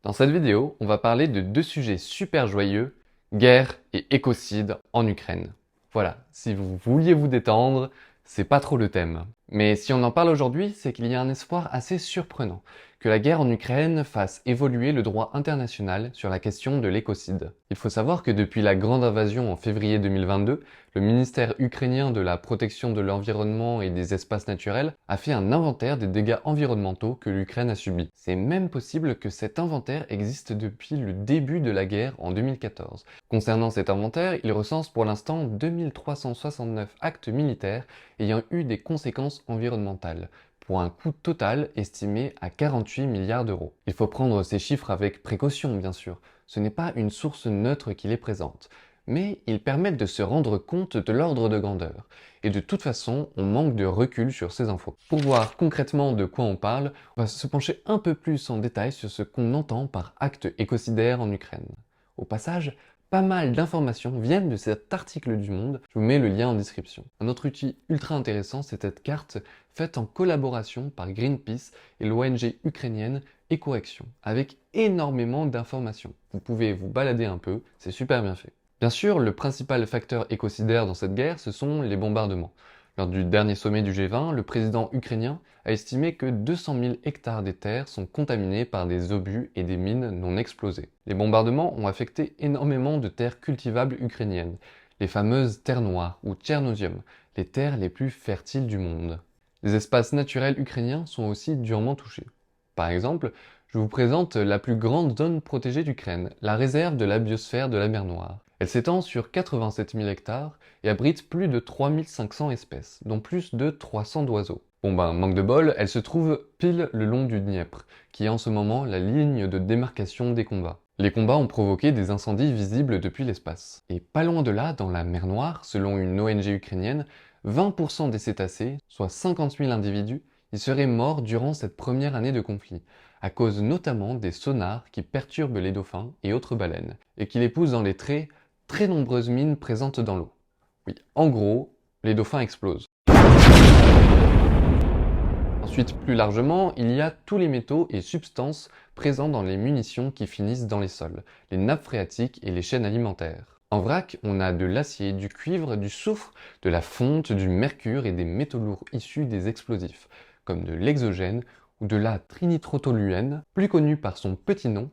Dans cette vidéo, on va parler de deux sujets super joyeux, guerre et écocide en Ukraine. Voilà, si vous vouliez vous détendre, c'est pas trop le thème. Mais si on en parle aujourd'hui, c'est qu'il y a un espoir assez surprenant, que la guerre en Ukraine fasse évoluer le droit international sur la question de l'écocide. Il faut savoir que depuis la grande invasion en février 2022, le ministère ukrainien de la protection de l'environnement et des espaces naturels a fait un inventaire des dégâts environnementaux que l'Ukraine a subis. C'est même possible que cet inventaire existe depuis le début de la guerre en 2014. Concernant cet inventaire, il recense pour l'instant 2369 actes militaires ayant eu des conséquences environnementales, pour un coût total estimé à 48 milliards d'euros. Il faut prendre ces chiffres avec précaution, bien sûr. Ce n'est pas une source neutre qui les présente, mais ils permettent de se rendre compte de l'ordre de grandeur. Et de toute façon, on manque de recul sur ces infos. Pour voir concrètement de quoi on parle, on va se pencher un peu plus en détail sur ce qu'on entend par acte écocidaire en Ukraine. Au passage, pas mal d'informations viennent de cet article du Monde, je vous mets le lien en description. Un autre outil ultra intéressant, c'est cette carte faite en collaboration par Greenpeace et l'ONG ukrainienne Ecoaction, avec énormément d'informations. Vous pouvez vous balader un peu, c'est super bien fait. Bien sûr, le principal facteur écocidaire dans cette guerre, ce sont les bombardements. Lors du dernier sommet du G20, le président ukrainien a estimé que 200 000 hectares des terres sont contaminés par des obus et des mines non explosées. Les bombardements ont affecté énormément de terres cultivables ukrainiennes, les fameuses terres noires ou tchernosium, les terres les plus fertiles du monde. Les espaces naturels ukrainiens sont aussi durement touchés. Par exemple, je vous présente la plus grande zone protégée d'Ukraine, la réserve de la biosphère de la mer Noire. Elle s'étend sur 87 000 hectares et abrite plus de 3500 espèces, dont plus de 300 d'oiseaux. Manque de bol, elle se trouve pile le long du Dniepr, qui est en ce moment la ligne de démarcation des combats. Les combats ont provoqué des incendies visibles depuis l'espace. Et pas loin de là, dans la mer Noire, selon une ONG ukrainienne, 20% des cétacés, soit 50 000 individus, y seraient morts durant cette première année de conflit, à cause notamment des sonars qui perturbent les dauphins et autres baleines, et qui les poussent dans les très nombreuses mines présentes dans l'eau. Oui, en gros, les dauphins explosent. Ensuite, plus largement, il y a tous les métaux et substances présents dans les munitions qui finissent dans les sols, les nappes phréatiques et les chaînes alimentaires. En vrac, on a de l'acier, du cuivre, du soufre, de la fonte, du mercure et des métaux lourds issus des explosifs, comme de l'hexogène ou de la trinitrotoluène, plus connue par son petit nom.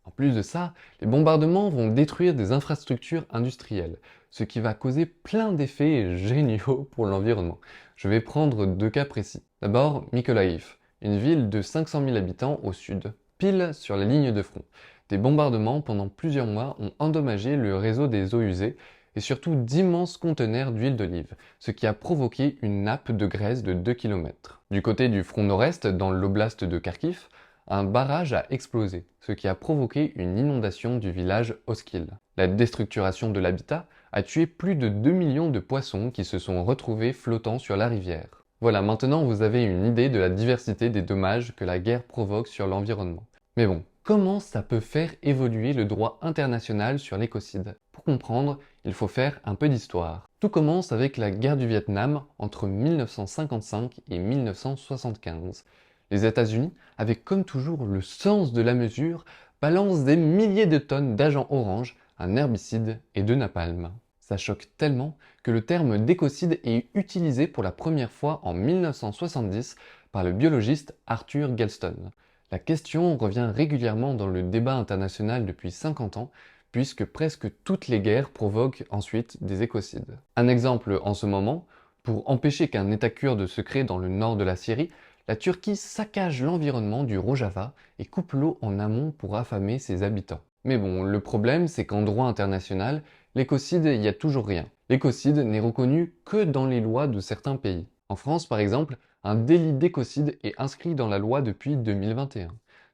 En plus de ça, les bombardements vont détruire des infrastructures industrielles, ce qui va causer plein d'effets géniaux pour l'environnement. Je vais prendre deux cas précis. D'abord, Mykolaïv, une ville de 500 000 habitants au sud, pile sur la ligne de front. Des bombardements pendant plusieurs mois ont endommagé le réseau des eaux usées et surtout d'immenses conteneurs d'huile d'olive, ce qui a provoqué une nappe de graisse de 2 km. Du côté du front nord-est, dans l'oblast de Kharkiv, un barrage a explosé, ce qui a provoqué une inondation du village Oskil. La déstructuration de l'habitat a tué plus de 2 millions de poissons qui se sont retrouvés flottant sur la rivière. Voilà, maintenant vous avez une idée de la diversité des dommages que la guerre provoque sur l'environnement. Mais bon, comment ça peut faire évoluer le droit international sur l'écocide? Pour comprendre, il faut faire un peu d'histoire. Tout commence avec la guerre du Vietnam entre 1955 et 1975. Les États-Unis, avec comme toujours le sens de la mesure, balancent des milliers de tonnes d'agent orange, un herbicide et de napalm. Ça choque tellement que le terme d'écocide est utilisé pour la première fois en 1970 par le biologiste Arthur Galston. La question revient régulièrement dans le débat international depuis 50 ans, puisque presque toutes les guerres provoquent ensuite des écocides. Un exemple en ce moment, pour empêcher qu'un État kurde se crée dans le nord de la Syrie, la Turquie saccage l'environnement du Rojava et coupe l'eau en amont pour affamer ses habitants. Mais bon, le problème c'est qu'en droit international, l'écocide, il n'y a toujours rien. L'écocide n'est reconnu que dans les lois de certains pays. En France par exemple, un délit d'écocide est inscrit dans la loi depuis 2021.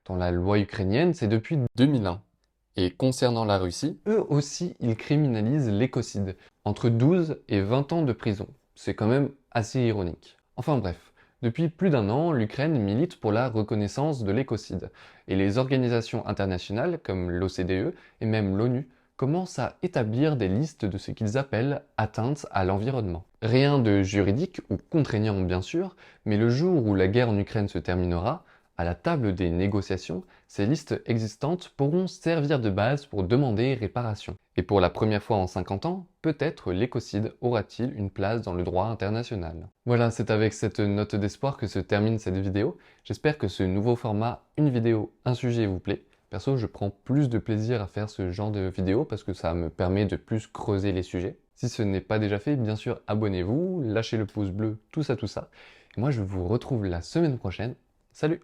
Dans la loi ukrainienne, c'est depuis 2001. Et concernant la Russie, eux aussi ils criminalisent l'écocide, entre 12 et 20 ans de prison. C'est quand même assez ironique. Enfin bref. Depuis plus d'un an, l'Ukraine milite pour la reconnaissance de l'écocide, et les organisations internationales comme l'OCDE et même l'ONU commencent à établir des listes de ce qu'ils appellent atteintes à l'environnement. Rien de juridique ou contraignant bien sûr, mais le jour où la guerre en Ukraine se terminera, À la table des négociations, ces listes existantes pourront servir de base pour demander réparation. Et pour la première fois en 50 ans, peut-être l'écocide aura-t-il une place dans le droit international. Voilà, c'est avec cette note d'espoir que se termine cette vidéo. J'espère que ce nouveau format, une vidéo, un sujet vous plaît. Perso, je prends plus de plaisir à faire ce genre de vidéo parce que ça me permet de plus creuser les sujets. Si ce n'est pas déjà fait, bien sûr, abonnez-vous, lâchez le pouce bleu, tout ça. Et moi, je vous retrouve la semaine prochaine. Salut!